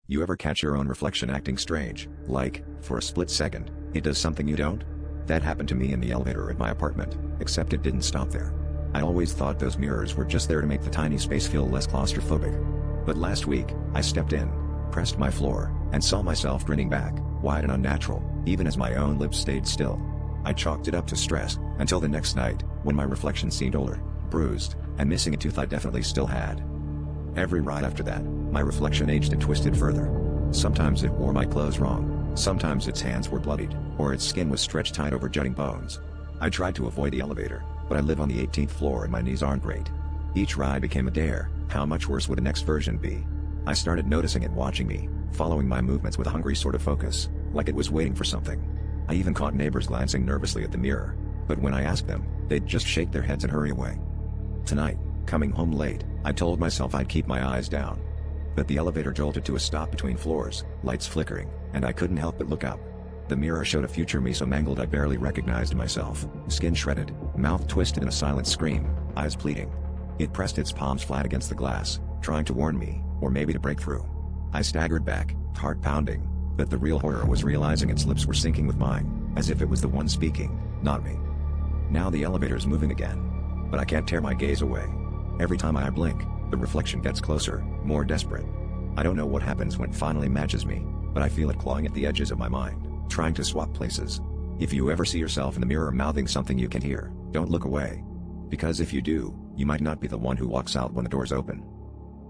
You ever catch your own reflection acting strange, like, for a split second, it does something you don't? That happened to me in the elevator at my apartment, except it didn't stop there. I always thought those mirrors were just there to make the tiny space feel less claustrophobic. But last week, I stepped in, pressed my floor, and saw myself grinning back, wide and unnatural, even as my own lips stayed still. I chalked it up to stress, until the next night, when my reflection seemed older, bruised, and missing a tooth I definitely still had. Every ride after that, my reflection aged and twisted further. Sometimes it wore my clothes wrong, sometimes its hands were bloodied, or its skin was stretched tight over jutting bones. I tried to avoid the elevator, but I live on the 18th floor and my knees aren't great. Each ride became a dare. How much worse would the next version be? I started noticing it watching me, following my movements with a hungry sort of focus, like it was waiting for something. I even caught neighbors glancing nervously at the mirror, but when I asked them, they'd just shake their heads and hurry away. Tonight, coming home late, I told myself I'd keep my eyes down. But the elevator jolted to a stop between floors, lights flickering, and I couldn't help but look up. The mirror showed a future me so mangled I barely recognized myself, skin shredded, mouth twisted in a silent scream, eyes pleading. It pressed its palms flat against the glass, trying to warn me, or maybe to break through. I staggered back, heart pounding, but the real horror was realizing its lips were syncing with mine, as if it was the one speaking, not me. Now the elevator's moving again. But I can't tear my gaze away. Every time I blink, the reflection gets closer, more desperate. I don't know what happens when it finally matches me, but I feel it clawing at the edges of my mind, trying to swap places. If you ever see yourself in the mirror mouthing something you can hear, don't look away. Because if you do, you might not be the one who walks out when the doors open.